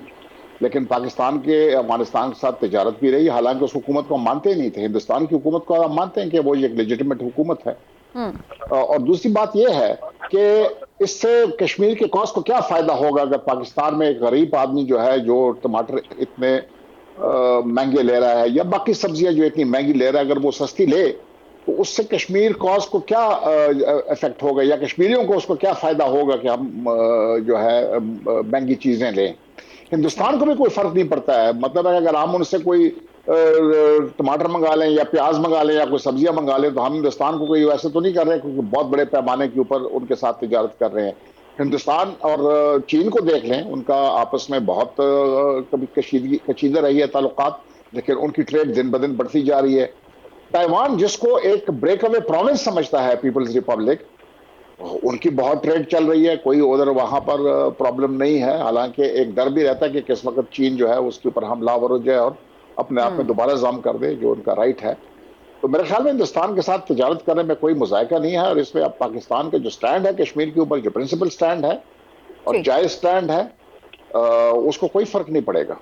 लेकिन पाकिस्तान के अफगानिस्तान के साथ तिजारत भी रही। हालांकि उस हुकूमत को हम मानते ही नहीं थे, हिंदुस्तान की हुकूमत को हम मानते हैं कि वो एक लेजिटिमेट हुकूमत है। और दूसरी बात यह है कि इससे कश्मीर के कॉज को क्या फायदा होगा अगर पाकिस्तान में एक गरीब आदमी जो है, जो टमाटर इतने महंगे ले रहा है, या बाकी सब्जियां जो इतनी महंगी ले रहा है, अगर वो सस्ती ले तो उससे कश्मीर कॉज को क्या इफेक्ट होगा, या कश्मीरियों को उसको क्या फायदा होगा कि हम जो है महंगी चीजें लें। हिंदुस्तान को भी कोई फर्क नहीं पड़ता है। मतलब है अगर हम उनसे कोई टमाटर मंगा लें या प्याज मंगा लें या कोई सब्जियां मंगा लें, तो हम हिंदुस्तान को कोई वैसे तो नहीं कर रहे, क्योंकि बहुत बड़े पैमाने के ऊपर उनके साथ तिजारत कर रहे हैं। हिंदुस्तान और चीन को देख लें, उनका आपस में बहुत कभी कशीदा रही है ताल्लुकात, लेकिन उनकी ट्रेड दिन ब दिन बढ़ती जा रही है। ताइवान, जिसको एक ब्रेक अवे प्रोविंस समझता है पीपल्स रिपब्लिक, उनकी बहुत ट्रेड चल रही है, कोई उधर वहां पर प्रॉब्लम नहीं है। हालांकि एक डर भी रहता है कि किस वक्त चीन जो है उसके ऊपर हमलावर हो जाए और अपने आप में दोबारा जाम कर दे, जो उनका राइट है। तो मेरे ख्याल में हिंदुस्तान के साथ तिजारत करने में कोई मुज़ायका नहीं है, और इसमें अब पाकिस्तान का जो स्टैंड है कश्मीर के ऊपर, जो प्रिंसिपल स्टैंड है और जायज स्टैंड है, उसको कोई फर्क नहीं पड़ेगा।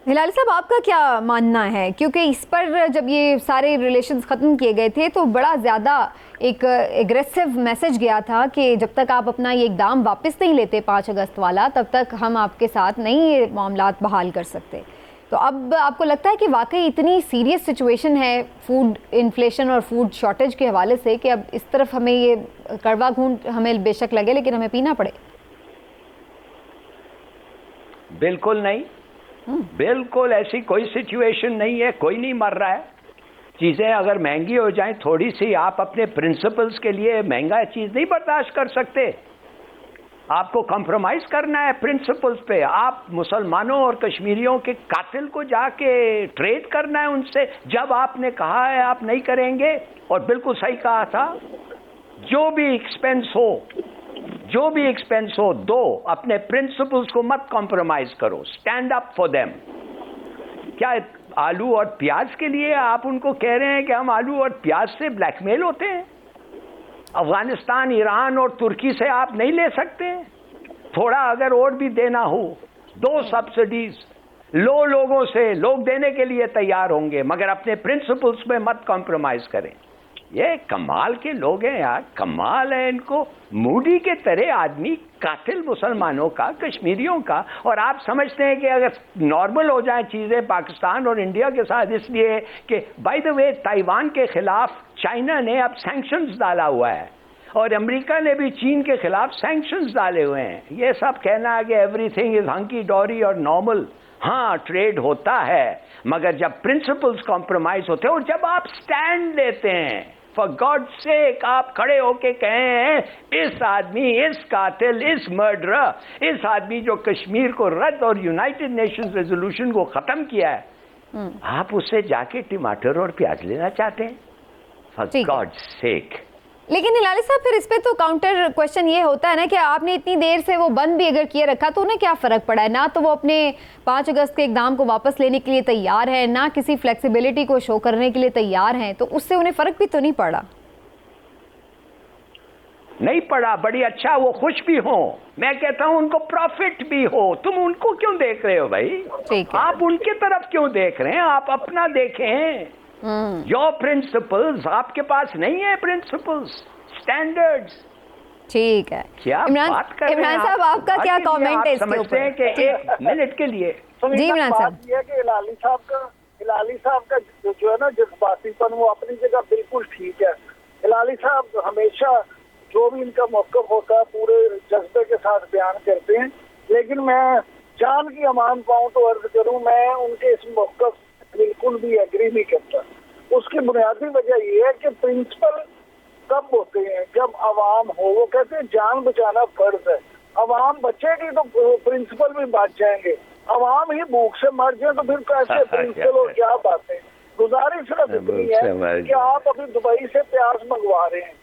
हिलाल साहब, आपका क्या मानना है? क्योंकि इस पर जब ये सारे रिलेशंस ख़त्म किए गए थे तो बड़ा ज़्यादा एक एग्रेसिव मैसेज गया था कि जब तक आप अपना ये इकदाम वापस नहीं लेते 5 अगस्त वाला, तब तक हम आपके साथ नहीं ये मामलात बहाल कर सकते। तो अब आपको लगता है कि वाकई इतनी सीरियस सिचुएशन है फूड इन्फ्लेशन और फूड शॉर्टेज के हवाले से कि अब इस तरफ हमें ये कड़वा घूंट हमें बेशक लगे, लेकिन हमें पीना पड़े? बिल्कुल नहीं, बिल्कुल ऐसी कोई सिचुएशन नहीं है, कोई नहीं मर रहा है। चीजें अगर महंगी हो जाएं थोड़ी सी, आप अपने प्रिंसिपल्स के लिए महंगा चीज नहीं बर्दाश्त कर सकते। आपको कॉम्प्रोमाइज करना है प्रिंसिपल्स पे। आप मुसलमानों और कश्मीरियों के कातिल को जाके ट्रेड करना है उनसे, जब आपने कहा है आप नहीं करेंगे। और बिल्कुल सही कहा था, जो भी एक्सपेंस हो दो, अपने प्रिंसिपल्स को मत कॉम्प्रोमाइज करो, स्टैंड अप फॉर देम। क्या आलू और प्याज के लिए आप उनको कह रहे हैं कि हम आलू और प्याज से ब्लैकमेल होते हैं? अफगानिस्तान, ईरान और तुर्की से आप नहीं ले सकते? थोड़ा अगर और भी देना हो, दो सब्सिडीज लो लोगों से, लोग देने के लिए तैयार होंगे, मगर अपने प्रिंसिपल्स में मत कॉम्प्रोमाइज करें। ये कमाल के लोग हैं यार, कमाल है इनको। मोदी के तरह आदमी कातिल मुसलमानों का, कश्मीरियों का, और आप समझते हैं कि अगर नॉर्मल हो जाए चीजें पाकिस्तान और इंडिया के साथ, इसलिए कि बाय द वे ताइवान के खिलाफ चाइना ने अब सैंक्शंस डाला हुआ है और अमेरिका ने भी चीन के खिलाफ सैंक्शंस डाले हुए हैं। ये सब कहना है कि एवरीथिंग इज हंकी डोरी और नॉर्मल। हाँ, ट्रेड होता है, मगर जब प्रिंसिपल्स कॉम्प्रोमाइज होते हैं और जब आप स्टैंड लेते हैं, फॉर गॉड सेक, आप खड़े होके कहे हैं इस आदमी, इस कातिल, इस मर्डरर, इस आदमी जो कश्मीर को रद्द और यूनाइटेड नेशंस रेजोल्यूशन को खत्म किया है, आप उससे जाके टमाटर और प्याज लेना चाहते हैं? For God sake. लेकिन हिलाली साहब, फिर इस पे तो काउंटर क्वेश्चन ये होता है ना कि आपने इतनी देर से वो बंद भी अगर किए रखा तो उन्हें क्या फर्क पड़ा है? ना तो वो अपने 5 अगस्त के इकदाम को वापस लेने के लिए तैयार है, ना किसी फ्लेक्सिबिलिटी को शो करने के लिए तैयार हैं, तो उससे उन्हें फर्क भी तो नहीं पड़ा। नहीं पड़ा, बड़ी अच्छा वो खुश भी हो। मैं कहता हूं उनको प्रॉफिट भी हो। तुम उनको क्यों देख रहे हो भाई? आप उनके तरफ क्यों देख रहे हैं? आप अपना देखें। योर प्रिंसिपल्स, आपके पास नहीं है प्रिंसिपल्स, स्टैंडर्ड्स। ठीक है, क्या बात कर रहे हैं इमरान साहब, आपका क्या कमेंट है इसके ऊपर? समझते हैं कि एक मिनट के लिए जी इमरान साहब, ये कि हिलाली साहब का जो है ना जज्बातीपन, वो अपनी जगह बिल्कुल ठीक है। हिलाली साहब हमेशा जो भी इनका मौक़िफ़ होता है पूरे जज्बे के साथ बयान करते हैं, लेकिन मैं जान की अमान पाऊं तो अर्ज करूं, मैं उनके इस मौक़िफ़ बिल्कुल भी एग्री नहीं करता। उसकी बुनियादी वजह यह है कि प्रिंसिपल कब होते हैं? जब अवाम हो। वो कहते हैं जान बचाना फर्ज है। अवाम बचेगी तो प्रिंसिपल भी बच जाएंगे। अवाम ही भूख से मर जाए तो फिर कैसे प्रिंसिपल? और क्या बातें। गुजारिश सिर्फ इतनी है कि आप अभी दुबई से प्याज मंगवा रहे हैं,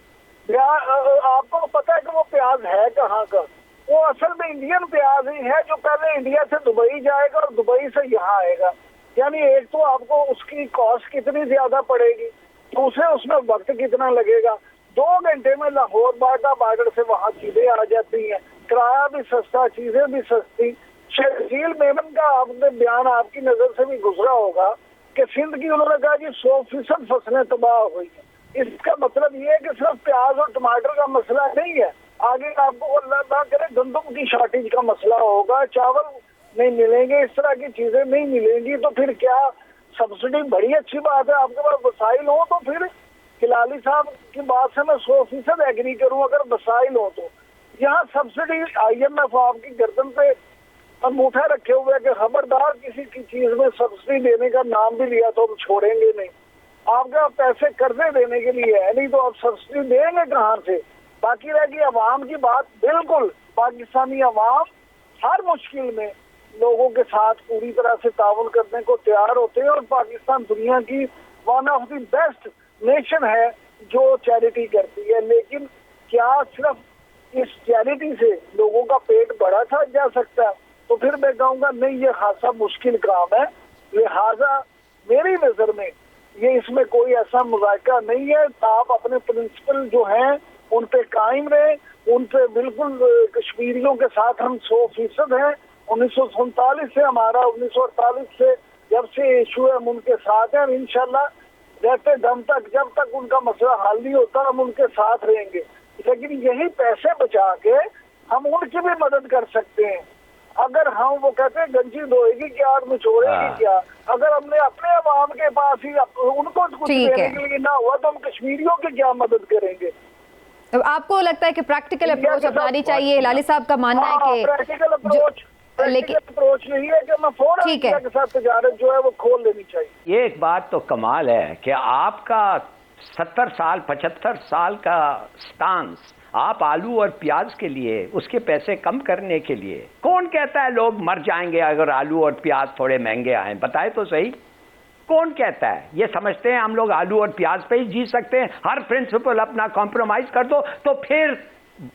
आपको पता है कि वो प्याज है कहाँ का? वो असल में इंडियन प्याज ही है जो पहले इंडिया से दुबई जाएगा और दुबई से यहाँ आएगा। यानी एक तो आपको उसकी कॉस्ट कितनी ज्यादा पड़ेगी, दूसरे उसमें वक्त कितना लगेगा। 2 घंटे में लाहौर बागा बॉर्डर से वहाँ चीजें आ जाती हैं, किराया भी सस्ता, चीजें भी सस्ती। शकील मेमन का आपने बयान आपकी नजर से भी गुजरा होगा कि सिंध की उन्होंने कहा कि 100% फसलें तबाह हुई हैं। इसका मतलब ये है कि सिर्फ प्याज और टमाटर का मसला नहीं है, आगे आपको अल्लाह ना करे गंदम की शॉर्टेज का मसला होगा, चावल नहीं मिलेंगे, इस तरह की चीजें नहीं मिलेंगी। तो फिर क्या सब्सिडी? बड़ी अच्छी बात है, आपके पास वसाइल हो तो फिर हिलाली साहब की बात से मैं 100% एग्री करूं। अगर वसाइल हो तो यहाँ सब्सिडी, IMF आपकी गर्दन पे अंगूठा रखे हुए कि खबरदार किसी की चीज में सब्सिडी देने का नाम भी लिया तो हम छोड़ेंगे नहीं। आपका पैसे कर्जे देने के लिए है, नहीं तो आप सब्सिडी देंगे कहाँ से? बाकी रहेगी अवाम की बात। बिल्कुल पाकिस्तानी अवाम हर मुश्किल में लोगों के साथ पूरी तरह से ताउन करने को तैयार होते हैं और पाकिस्तान दुनिया की one of the best nation है जो चैरिटी करती है। लेकिन क्या सिर्फ इस चैरिटी से लोगों का पेट बढ़ा था जा सकता है? तो फिर मैं कहूँगा नहीं, ये खासा मुश्किल काम है। लिहाजा मेरी नजर में ये इसमें कोई ऐसा मुज़ायका नहीं है। आप अपने प्रिंसिपल जो हैं उन पे कायम रहे, उन पे बिल्कुल कश्मीरियों के साथ हम 100% हैं। 1947 से हमारा 1948 से जब से इशू है हम उनके साथ हैं। इंशाल्लाह रहते दम तक, जब तक उनका मसला हल नहीं होता हम उनके साथ रहेंगे। लेकिन यही पैसे बचा के हम उनकी भी मदद कर सकते हैं। अगर हम, वो कहते हैं गंजी धोएगी क्या आग निचोड़ेगी क्या, अगर हमने अपने अवाम के पास ही उनको कुछ देने के लिए ना हुआ तो हम कश्मीरियों की क्या मदद करेंगे? तो आपको लगता है कि प्रैक्टिकल अप्रोच अपनानी चाहिए? हिलाली साहब का मानना है कि प्रैक्टिकल अप्रोच यही है कि मैं फौरन इंडिया के साथ तजारत जो है वो खोल लेनी चाहिए। ये एक बात तो कमाल है कि आपका 70 साल 75 साल का स्टांस आप आलू और प्याज के लिए, उसके पैसे कम करने के लिए, कौन कहता है लोग मर जाएंगे अगर आलू और प्याज थोड़े महंगे आए? बताए तो सही, कौन कहता है? ये समझते हैं हम लोग आलू और प्याज पे ही जी सकते हैं, हर प्रिंसिपल अपना कॉम्प्रोमाइज कर दो, तो फिर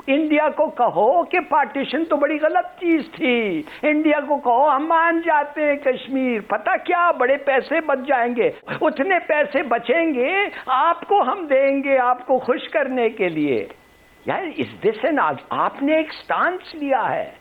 इंडिया को कहो कि पार्टीशन तो बड़ी गलत चीज थी, इंडिया को कहो हम मान जाते हैं कश्मीर, पता क्या बड़े पैसे बच जाएंगे, उतने पैसे बचेंगे आपको हम देंगे आपको खुश करने के लिए। यार इस दिस एन आपने एक स्टांस लिया है,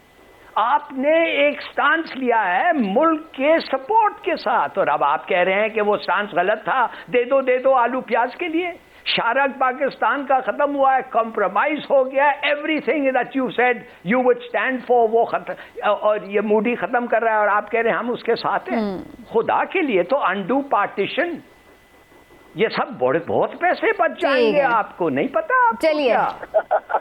आपने एक स्टांस लिया है मुल्क के सपोर्ट के साथ, और अब आप कह रहे हैं कि वो स्टांस गलत था, दे दो आलू प्याज के लिए। शारक पाकिस्तान का खत्म हुआ है, कॉम्प्रोमाइज हो गया, everything that you said you would stand for वो खत्म, और ये मूडी खत्म कर रहा है और आप कह रहे हैं हम उसके साथ हैं। खुदा के लिए तो अनडू पार्टीशन, ये सब बहुत पैसे बच जाएंगे, आपको नहीं पता। चलिए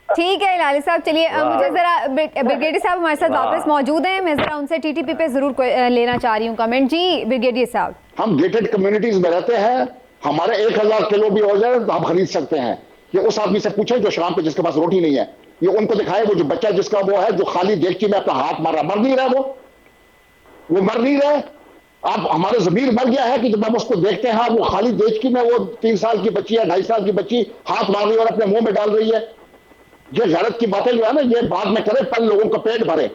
ठीक है लाली साहब, चलिए मुझे जरा ब्रिगेडियर साहब हमारे साथ वापस मौजूद हैं, मैं जरा उनसे टीटीपी पे जरूर लेना चाह रही हूँ कमेंट। जी ब्रिगेडियर साहब, हम गेटेड कम्युनिटीज में रहते हैं, हमारे 1000 किलो भी हो जाए तो हम खरीद सकते हैं। ये उस आदमी से पूछे जो शाम पे जिसके पास रोटी नहीं है, ये उनको दिखाए वो जो बच्चा जिसका वो है जो खाली देगची में अपना हाथ मार रहा, मर नहीं रहा, वो मर नहीं रहा। आप हमारा ज़मीर मर गया है कि जब हम उसको देखते हैं वो खाली देगची में वो 3 साल की बच्ची या 2.5 साल की बच्ची हाथ मार रही है और अपने मुंह में डाल रही है। ये गलत की बातें जो है ना ये बाद में करे, पहले लोगों का पेट भरे।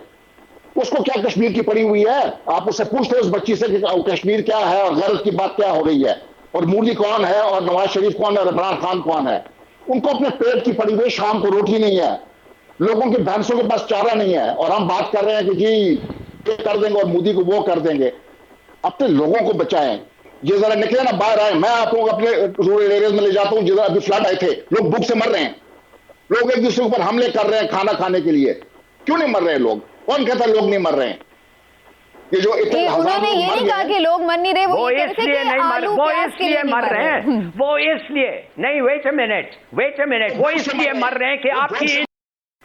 उसको क्या कश्मीर की पड़ी हुई है? आप उससे पूछते उस बच्ची से कि कश्मीर क्या है और गलत की बात क्या हो रही है, और मोदी कौन है और नवाज शरीफ कौन है और इमरान खान कौन है। उनको अपने पेट की पड़ी हुई, शाम को रोटी नहीं है, लोगों के भैंसों के पास चारा नहीं है, और हम बात कर रहे हैं कि जी ये कर देंगे और मोदी को वो कर देंगे। अपने लोगों को बचाएं। ये जरा निकले ना बाहर आए, मैं आप लोग अपने रूरल एरियाज में ले जाता हूँ, जिधर अभी फ्लड आए थे, लोग भूख से मर रहे हैं, लोग एक दूसरे के ऊपर हमले कर रहे हैं खाना खाने के लिए। क्यों नहीं मर रहे लोग? कौन कहता है लोग नहीं मर रहे हैं? ये जो उन्होंने ये नहीं कहा कि लोग मर नहीं रहे, वो इसलिए नहीं मर, वो इसलिए मर रहे हैं, वो इसलिए नहीं, वेट अ मिनट, वो इसलिए मर रहे हैं कि आपकी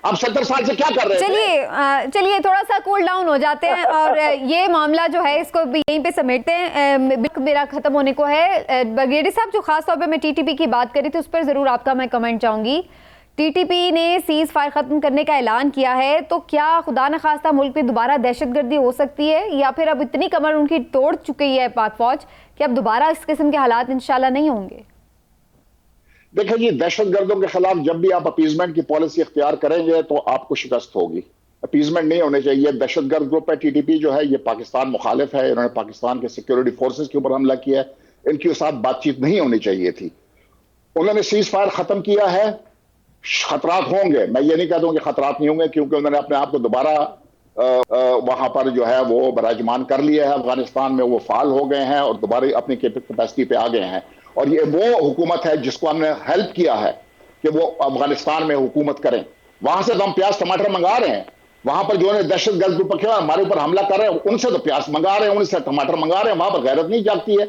आप 70 साल से क्या कर रहे हैं? चलिए थोड़ा सा कूल डाउन हो जाते हैं और ये मामला जो है इसको भी यहीं पे समेटते हैं, मेरा खत्म होने को है। ब्रिगेडियर साहब जो खास तौर पे मैं टीटीपी की बात करी थी उस पर जरूर आपका मैं कमेंट चाहूंगी। टीटीपी ने सीज फायर खत्म करने का ऐलान किया है, तो क्या खुदा न खास्ता मुल्क में दोबारा दहशतगर्दी हो सकती है, या फिर अब इतनी कमर उनकी तोड़ चुकी है पाक फौज कि अब दोबारा इस किस्म के हालात इंशाल्लाह नहीं होंगे? देखिए जी, दहशतगर्दों के खिलाफ जब भी आप अपीजमेंट की पॉलिसी इख्तियार करेंगे तो आपको शिकस्त होगी। अपीजमेंट नहीं होने चाहिए। दहशतगर्द ग्रुप है टीटीपी जो है, ये पाकिस्तान मुखालिफ है, इन्होंने पाकिस्तान के सिक्योरिटी फोर्सेस के ऊपर हमला किया है, इनके साथ बातचीत नहीं होनी चाहिए थी। उन्होंने सीज फायर खत्म किया है, खतरात होंगे, मैं ये नहीं कहता हूं कि खतरात नहीं होंगे, क्योंकि उन्होंने अपने आप को दोबारा वहां पर जो है वो बराजमान कर लिया है, अफगानिस्तान में वो फाल हो गए हैं और दोबारा अपनी कैपेसिटी पे आ गए हैं। और ये वो हुकूमत है जिसको हमने हेल्प किया है कि वो अफगानिस्तान में हुकूमत करें। वहां से तो हम प्याज टमाटर मंगा रहे हैं, वहां पर जो दहशतगर्द ग्रुप रखे हमारे ऊपर हमला कर रहे हैं उनसे तो प्याज मंगा रहे हैं, उनसे टमाटर मंगा रहे हैं, वहां पर गैरत नहीं जागती है।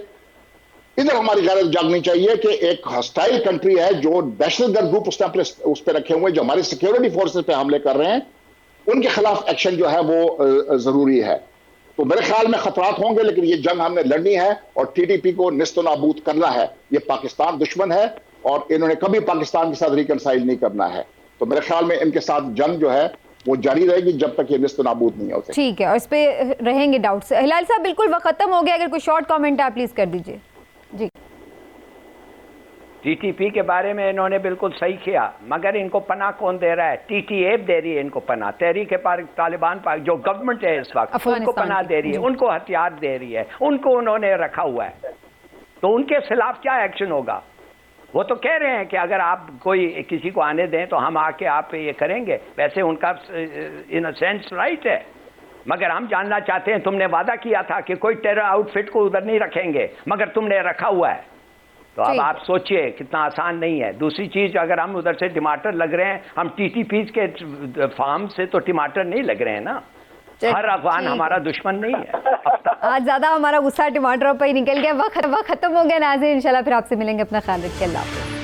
इधर हमारी गैरत जागनी चाहिए कि एक हॉस्टाइल कंट्री है जो दहशतगर्द ग्रुप उस पर रखे हुए जो हमारे सिक्योरिटी फोर्सेस पे हमले कर रहे हैं, उनके खिलाफ एक्शन जो है वो जरूरी है। तो मेरे ख्याल में खतरात होंगे, लेकिन ये जंग हमने लड़नी है और टीटीपी को निस्तो नाबूद करना है। ये पाकिस्तान दुश्मन है और इन्होंने कभी पाकिस्तान के साथ रिकनसाइल नहीं करना है। तो मेरे ख्याल में इनके साथ जंग जो है वो जारी रहेगी जब तक ये निस्तो नाबूद नहीं होते। ठीक है, और इस पे रहेंगे डाउट्स। हिलाल साहब बिल्कुल वक्त खत्म हो गया, अगर कोई शॉर्ट कमेंट है प्लीज कर दीजिए। जी, टीटीपी के बारे में इन्होंने बिल्कुल सही किया, मगर इनको पनाह कौन दे रहा है? टीटीएफ दे रही है इनको पनाह, तहरीक तालिबान जो गवर्नमेंट है इस वक्त उनको पनाह दे रही है, उनको हथियार दे रही है, उनको उन्होंने रखा हुआ है। तो उनके खिलाफ क्या एक्शन होगा? वो तो कह रहे हैं कि अगर आप कोई किसी को आने दें तो हम आके आप ये करेंगे, वैसे उनका इन अ सेंस राइट है, मगर हम जानना चाहते हैं तुमने वादा किया था कि कोई टेरर आउटफिट को उधर नहीं रखेंगे, मगर तुमने रखा हुआ है। तो अब आप सोचिए कितना आसान नहीं है। दूसरी चीज, अगर हम उधर से टमाटर लग रहे हैं, हम टीटीपी के फार्म से तो टमाटर नहीं लग रहे हैं ना, हर अफगान हमारा दुश्मन नहीं है। आज ज्यादा हमारा गुस्सा टमाटरों पर ही निकल गया। वक्त खत्म हो गया नाज़रीन, इंशाल्लाह फिर आपसे मिलेंगे। अपना ख्याल रखिए, अल्लाह हाफ़िज़।